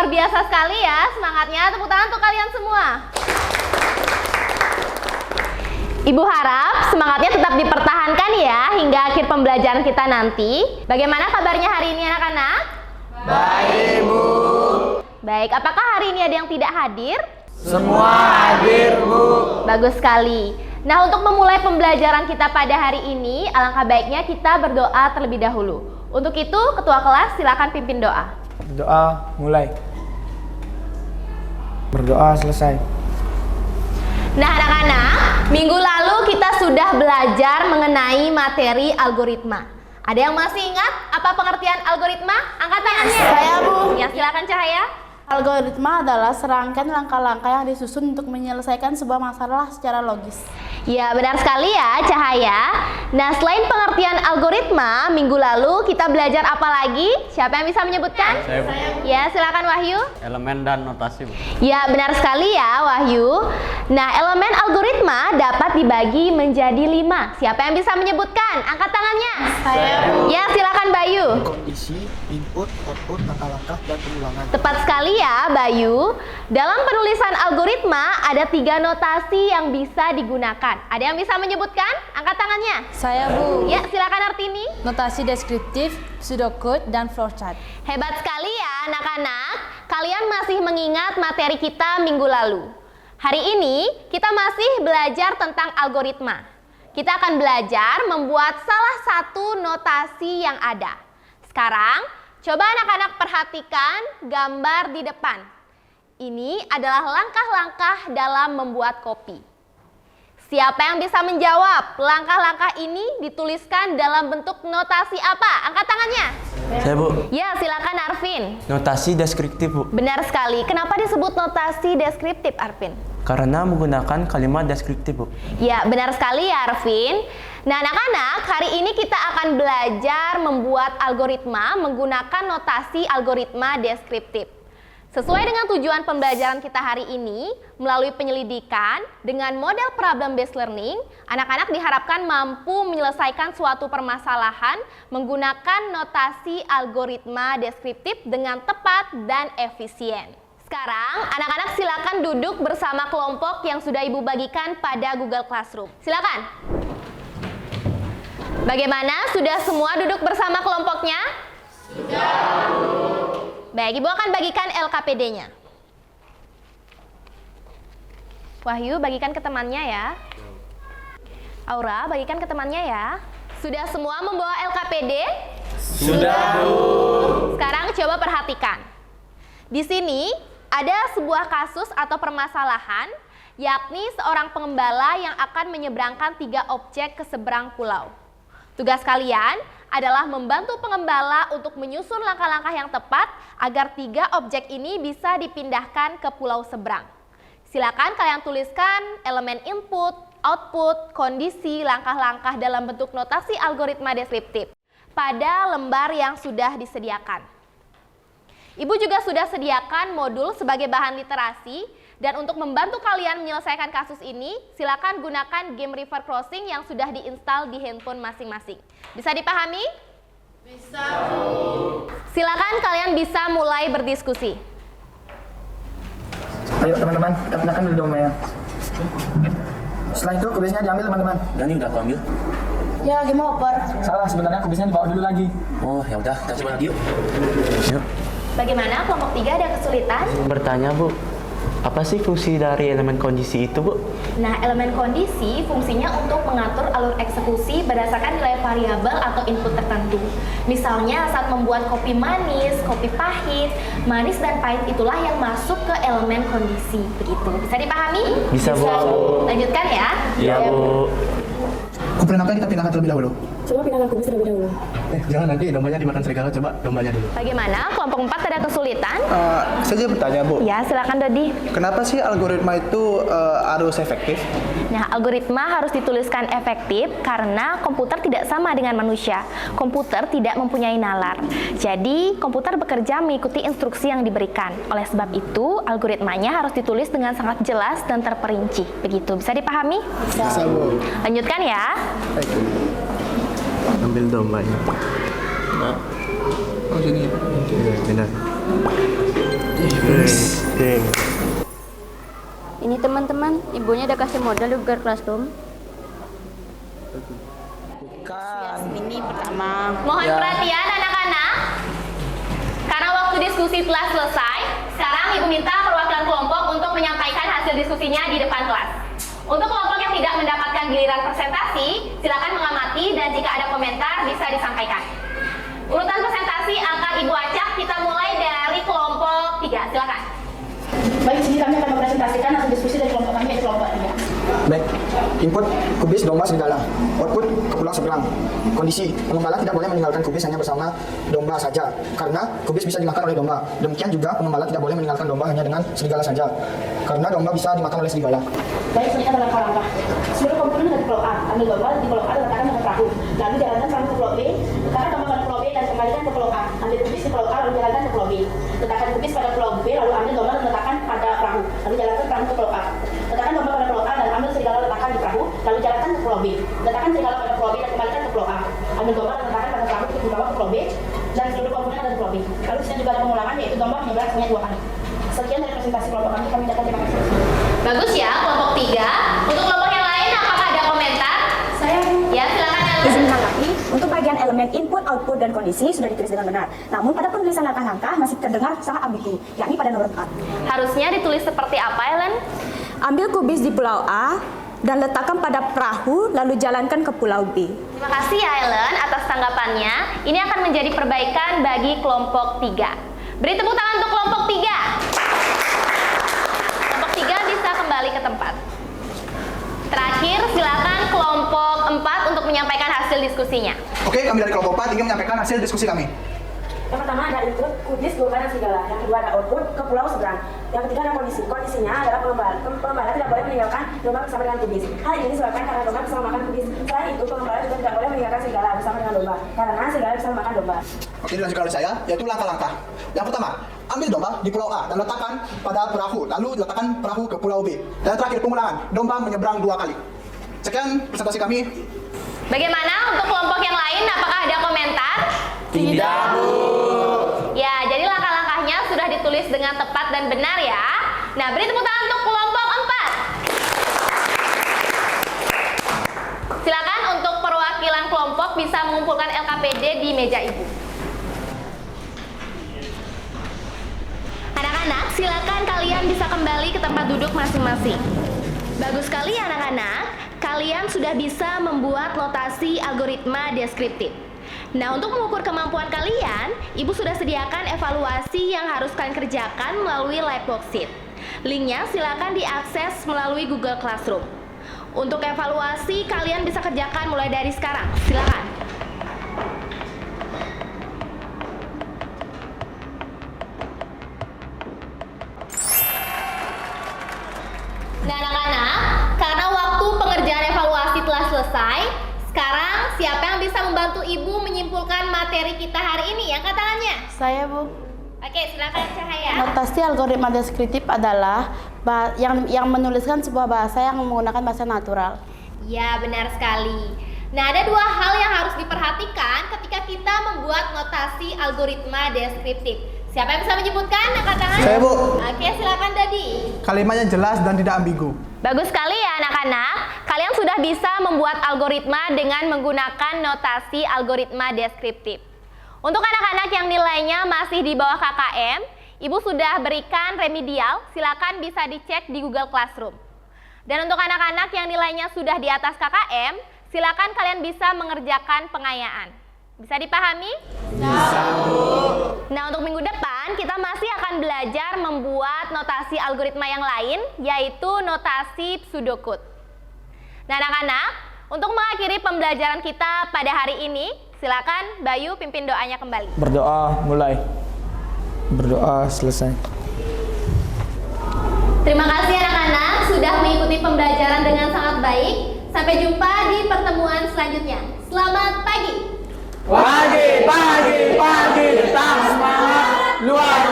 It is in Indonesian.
luar biasa sekali ya semangatnya. Tepuk tangan untuk kalian semua. Ibu harap semangatnya tetap dipertahankan ya hingga akhir pembelajaran kita nanti. Bagaimana kabarnya hari ini anak-anak? Baik, Bu. Baik, apakah hari ini ada yang tidak hadir? Semua hadir, Bu. Bagus sekali. Nah, untuk memulai pembelajaran kita pada hari ini, alangkah baiknya kita berdoa terlebih dahulu. Untuk itu, ketua kelas silakan pimpin doa. Doa mulai. Berdoa selesai. Nah, anak-anak, minggu lalu kita sudah belajar mengenai materi algoritma. Ada yang masih ingat apa pengertian algoritma? Angkat tangannya. Saya, Bu. Ya, silakan Cahaya. Algoritma adalah serangkaian langkah-langkah yang disusun untuk menyelesaikan sebuah masalah secara logis. Ya, benar sekali ya, Cahaya. Nah, selain pengertian algoritma, minggu lalu kita belajar apa lagi? Siapa yang bisa menyebutkan? Saya, Bu. Ya, silakan Wahyu. Elemen dan notasi, Bu. Ya, benar sekali ya, Wahyu. Nah, elemen algoritma dapat dibagi menjadi 5. Siapa yang bisa menyebutkan? Angkat tangannya. Saya, Bu. Ya, silakan Bayu. Kondisi, input, output, langkah-langkah, dan pengulangan. Tepat sekali ya, Bayu. Dalam penulisan algoritma ada 3 notasi yang bisa digunakan. Ada yang bisa menyebutkan? Angkat tangannya. Saya, Bu. Ya, silakan Artini. Notasi deskriptif, pseudocode, dan flowchart. Hebat sekali ya anak-anak. Kalian masih mengingat materi kita minggu lalu. Hari ini kita masih belajar tentang algoritma. Kita akan belajar membuat salah satu notasi yang ada. Sekarang, coba anak-anak perhatikan gambar di depan. Ini adalah langkah-langkah dalam membuat kopi. Siapa yang bisa menjawab? Langkah-langkah ini dituliskan dalam bentuk notasi apa? Angkat tangannya. Saya, Bu. Ya, silakan Arvin. Notasi deskriptif, Bu. Benar sekali. Kenapa disebut notasi deskriptif, Arvin? Karena menggunakan kalimat deskriptif, Bu. Ya, benar sekali ya, Arvin. Nah, anak-anak, hari ini kita akan belajar membuat algoritma menggunakan notasi algoritma deskriptif. Sesuai dengan tujuan pembelajaran kita hari ini, melalui penyelidikan dengan model problem based learning, anak-anak diharapkan mampu menyelesaikan suatu permasalahan menggunakan notasi algoritma deskriptif dengan tepat dan efisien. Sekarang, anak-anak silakan duduk bersama kelompok yang sudah Ibu bagikan pada Google Classroom. Silakan. Bagaimana? Sudah semua duduk bersama kelompoknya? Sudah, Bu. Baik, Ibu akan bagikan LKPD-nya. Wahyu, bagikan ke temannya ya. Aura, bagikan ke temannya ya. Sudah semua membawa LKPD? Sudah, Bu. Sekarang coba perhatikan. Di sini ada sebuah kasus atau permasalahan, yakni seorang pengembala yang akan menyeberangkan 3 objek ke seberang pulau. Tugas kalian adalah membantu pengembala untuk menyusun langkah-langkah yang tepat agar 3 objek ini bisa dipindahkan ke pulau seberang. Silakan kalian tuliskan elemen input, output, kondisi, langkah-langkah dalam bentuk notasi algoritma deskriptif pada lembar yang sudah disediakan. Ibu juga sudah sediakan modul sebagai bahan literasi, dan untuk membantu kalian menyelesaikan kasus ini, silakan gunakan game River Crossing yang sudah diinstal di handphone masing-masing. Bisa dipahami? Bisa, Bu. Silakan kalian bisa mulai berdiskusi. Ayo teman-teman, kita pindahkan dulu domainnya. Setelah itu kubisnya diambil teman-teman. Dan ini udah aku ambil. Ya, game over. Salah, sebenarnya kubisnya dibawa dulu lagi. Oh, ya udah, kita coba lagi yuk. Yuk. Bagaimana kelompok 3 ada kesulitan? Bertanya, Bu. Apa sih fungsi dari elemen kondisi itu, Bu? Nah, elemen kondisi fungsinya untuk mengatur alur eksekusi berdasarkan nilai variabel atau input tertentu. Misalnya saat membuat kopi manis, kopi pahit, manis dan pahit itulah yang masuk ke elemen kondisi. Begitu. Bisa dipahami? Bisa, Bu. Lanjutkan ya. Iya, Bu. Perkenalkan kita pindahkan terlebih dahulu. Coba pindahkan kubis terlebih dahulu. Jangan nanti dombanya dimakan serigala, coba dombanya dulu. Bagaimana? Kelompok 4 ada kesulitan? Saya bertanya, Bu, Ya, silakan Dodi. kenapa sih algoritma itu harus efektif? Nah, algoritma harus dituliskan efektif karena komputer tidak sama dengan manusia. Komputer tidak mempunyai nalar. Jadi, komputer bekerja mengikuti instruksi yang diberikan. Oleh sebab itu, algoritmanya harus ditulis dengan sangat jelas dan terperinci. Begitu, bisa dipahami? Bisa, Bu. Lanjutkan ya. Baik. Ambil dombanya. Oh, sini. Iya, benar. Ini teman-teman, ibunya udah kasih modal di Google Classroom. Ini pertama. Mohon perhatian anak-anak. Karena waktu diskusi telah selesai, sekarang Ibu minta perwakilan kelompok untuk menyampaikan hasil diskusinya di depan kelas. Untuk kelompok yang tidak mendapatkan giliran presentasi, silakan mengamati dan jika ada komentar bisa disampaikan. Urutan presentasi akan Ibu acak, kita mulai dari kelompok 3. Silakan. Baik, sini kami akan mempresentasikan hasil diskusi dari kelompok kami yaitu kelompok 3. Baik, input kubis domba serigala, output kepulang seberang. Kondisi, pengembala tidak boleh meninggalkan kubis hanya bersama domba saja, karena kubis bisa dimakan oleh domba. Demikian juga pengembala tidak boleh meninggalkan domba hanya dengan serigala saja, karena domba bisa dimakan oleh serigala. Baik, selanjutnya adalah langkah. Seluruh komponen dari pulau A, ambil domba di pulau A letakkan pada perahu, lalu jalankan sampai ke pulau B, letakkan domba pada pulau B dan kembalikan ke pulau A. Ambil kubis di pulau A lalu jalankan ke pulau B. Letakkan kubis pada pulau B lalu ambil domba dan letakkan pada perahu, lalu jalankan perahu ke pulau A. Letakkan domba pada pulau A dan ambil serigala letakkan di perahu, lalu jalankan ke pulau B. Letakkan serigala pada pulau B dan kembalikan ke pulau A. Ambil domba dan letakkan pada perahu untuk dibawa ke pulau B dan seluruh komponen ada di pulau B. Lalu di sini juga ada pengulangan yaitu domba menyeberang sebanyak 2 kali. Sekian dari presentasi kelompok kami datang terima kasih. Bagus ya, kelompok 3. Untuk kelompok yang lain, apakah ada komentar? Saya Ya, silakan Ellen. izin menanggapi, untuk bagian elemen input, output, dan kondisi sudah ditulis dengan benar. Namun pada penulisan langkah-langkah masih terdengar sangat ambigu, yakni pada nomor 4. Harusnya ditulis seperti apa, Ellen? Ambil kubis di pulau A dan letakkan pada perahu, lalu jalankan ke pulau B. Terima kasih ya Ellen atas tanggapannya. Ini akan menjadi perbaikan bagi kelompok 3. Beri tepuk tangan untuk kelompok 3. Kelompok 3 bisa kembali ke tempat. Terakhir, silakan kelompok 4 untuk menyampaikan hasil diskusinya. Oke, kami dari kelompok 4 ingin menyampaikan hasil diskusi kami. Yang pertama ada input, kubis, domba, dan serigala. Yang kedua ada output, ke pulau seberang. Yang ketiga ada kondisi. Kondisinya adalah pengembala tidak boleh meninggalkan domba bersama dengan kubis. Hal ini disebabkan karena domba bisa memakan kubis. Selain itu, pengembala juga tidak boleh meninggalkan serigala bersama dengan domba, karena serigala bisa memakan domba. Oke, dilanjutkan oleh saya, yaitu langkah-langkah. Yang pertama, ambil domba di pulau A dan letakkan pada perahu, lalu letakkan perahu ke pulau B. Dan terakhir, pengulangan, domba menyeberang 2 kali. Sekian presentasi kami. Bagaimana untuk kelompok yang lain? Apakah ada komentar? Tidak, Bu. Ya, jadi langkah-langkahnya sudah ditulis dengan tepat dan benar ya. Nah, beri tepuk tangan untuk kelompok 4. Silakan untuk perwakilan kelompok bisa mengumpulkan LKPD di meja ibu. Anak-anak, silakan kalian bisa kembali ke tempat duduk masing-masing. Bagus sekali anak-anak, kalian sudah bisa membuat notasi algoritma deskriptif. Nah, untuk mengukur kemampuan kalian, Ibu sudah sediakan evaluasi yang harus kalian kerjakan melalui live worksheet. Linknya silakan diakses melalui Google Classroom. Untuk evaluasi, kalian bisa kerjakan mulai dari sekarang. Silakan. Nah, anak-anak, karena waktu pengerjaan evaluasi telah selesai, sekarang siapa yang bisa membantu Ibu menyimpulkan materi kita hari ini? Angkat tangannya. Saya, Bu. Oke, silakan Cahaya. Notasi algoritma deskriptif adalah yang menuliskan sebuah bahasa yang menggunakan bahasa natural. Ya, benar sekali. Nah, ada 2 hal yang harus diperhatikan ketika kita membuat notasi algoritma deskriptif. Siapa yang bisa menyebutkan? Angkat tangan. Saya, Bu. Oke, silakan Dadi. Kalimatnya jelas dan tidak ambigu. Bagus sekali ya anak-anak. Kalian sudah bisa membuat algoritma dengan menggunakan notasi algoritma deskriptif. Untuk anak-anak yang nilainya masih di bawah KKM, Ibu sudah berikan remedial, silakan bisa dicek di Google Classroom. Dan untuk anak-anak yang nilainya sudah di atas KKM, silakan kalian bisa mengerjakan pengayaan. Bisa dipahami? Bisa, Bu. Nah, untuk minggu depan kita masih akan belajar membuat notasi algoritma yang lain, yaitu notasi pseudocode. Nah, anak-anak, untuk mengakhiri pembelajaran kita pada hari ini, silakan Bayu pimpin doanya kembali. Berdoa mulai. Berdoa selesai. Terima kasih anak-anak sudah mengikuti pembelajaran dengan sangat baik. Sampai jumpa di pertemuan selanjutnya. Selamat pagi. Pagi, tetap semangat, luar